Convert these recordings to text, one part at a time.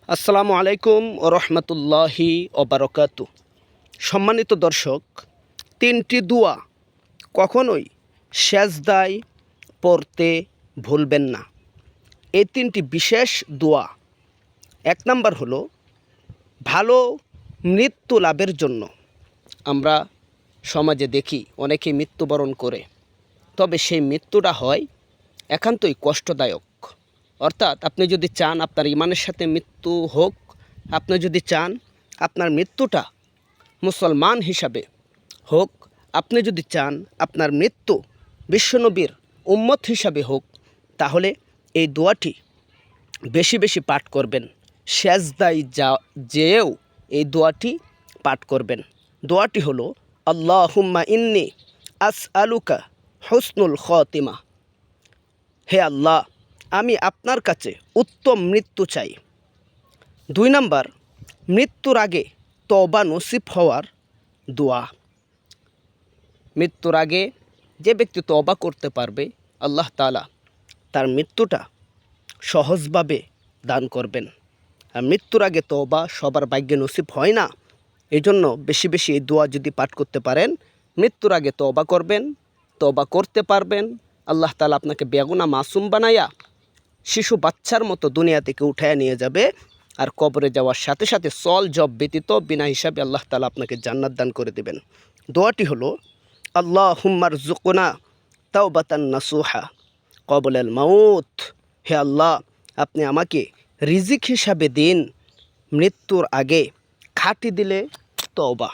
আসসালামু আলাইকুম রহমতুল্লাহি ওবারকাতু। সম্মানিত দর্শক, তিনটি দোয়া কখনোই সেজদায় পড়তে ভুলবেন না। এই তিনটি বিশেষ দোয়া। এক নাম্বার হলো ভালো মৃত্যু লাভের জন্য। আমরা সমাজে দেখি অনেকে মৃত্যুবরণ করে, তবে সেই মৃত্যুটা হয় একান্তই কষ্টদায়ক। অর্থাৎ আপনি যদি চান আপনার ইমানের সাথে মৃত্যু হোক, আপনি যদি চান আপনার মৃত্যুটা মুসলমান হিসাবে হোক, আপনি যদি চান আপনার মৃত্যু বিশ্বনবীর উম্মত হিসাবে হোক, তাহলে এই দোয়াটি বেশি বেশি পাঠ করবেন। সেজদায় যেও এই দোয়াটি পাঠ করবেন। দোয়াটি হলো আল্লাহুম্মা ইন্নি আসআলুকা হুসনুল খাতিমা। হে আল্লাহ, আমি আপনার কাছে উত্তম মৃত্যু চাই। 2 নাম্বার, মৃত্যুর আগে তওবা নসিব হওয়ার দোয়া। মৃত্যুর আগে যে ব্যক্তি তওবা করতে পারবে, আল্লাহ তাআলা তার মৃত্যুটা সহজভাবে দান করবেন। আর মৃত্যুর আগে তওবা সবার ভাগ্যে নসিব হয় না। এই জন্য বেশি বেশি এই দোয়া যদি পাঠ করতে পারেন, মৃত্যুর আগে তওবা করবেন, তওবা করতে পারবেন। আল্লাহ তাআলা আপনাকে বেগুনা মাসুম বানাইয়া শিশু বাচ্চার মতো দুনিয়া থেকে উঠায় নিয়ে যাবে। আর কবরে যাওয়ার সাথে সাথে সল জব ব্যতীত বিনা হিসাবে আল্লাহ তাআলা আপনাকে জান্নাত দান করে দেবেন। দোয়াটি হলো আল্লাহুম্মা রযুকনা তাওবাতান নাসুহা ক্বাবলাল মাউত। হে আল্লাহ, আপনি আমাকে রিজিক হিসাবে দিন মৃত্যুর আগে, খাঁটি দিলে তওবা।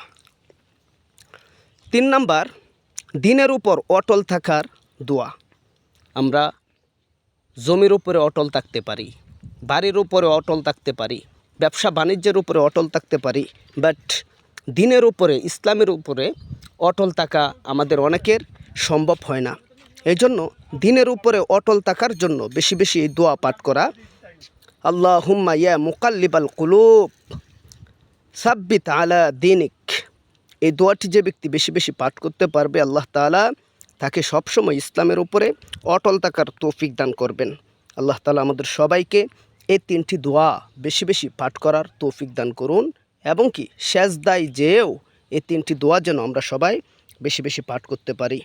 3 নাম্বার, দিনের উপর অটল থাকার দোয়া। আমরা জমির উপরে অটল থাকতে পারি, বাড়ির উপরে অটল থাকতে পারি, ব্যবসা বাণিজ্যের উপরে অটল থাকতে পারি, বাট দিনের উপরে, ইসলামের উপরে অটল থাকা আমাদের অনেকের সম্ভব হয় না। এই জন্য দিনের উপরে অটল থাকার জন্য বেশি বেশি এই দোয়া পাঠ করা। আল্লাহুম্মা ইয়া মুকাল্লিবাল কুলুব সাব্বিত আলা দিনিক। এই দোয়াটি যে ব্যক্তি বেশি বেশি পাঠ করতে পারবে, আল্লাহ তাআলা তাকে সবসময় ইসলামের উপরে অটল থাকার তৌফিক দান করবেন। আল্লাহ তাআলা আমাদের সবাইকে এই 3টি দোয়া বেশি বেশি পাঠ করার তৌফিক দান করুন, এবং কি সেজদায় যেও এই 3টি দোয়া যেন আমরা সবাই বেশি বেশি পাঠ করতে পারি।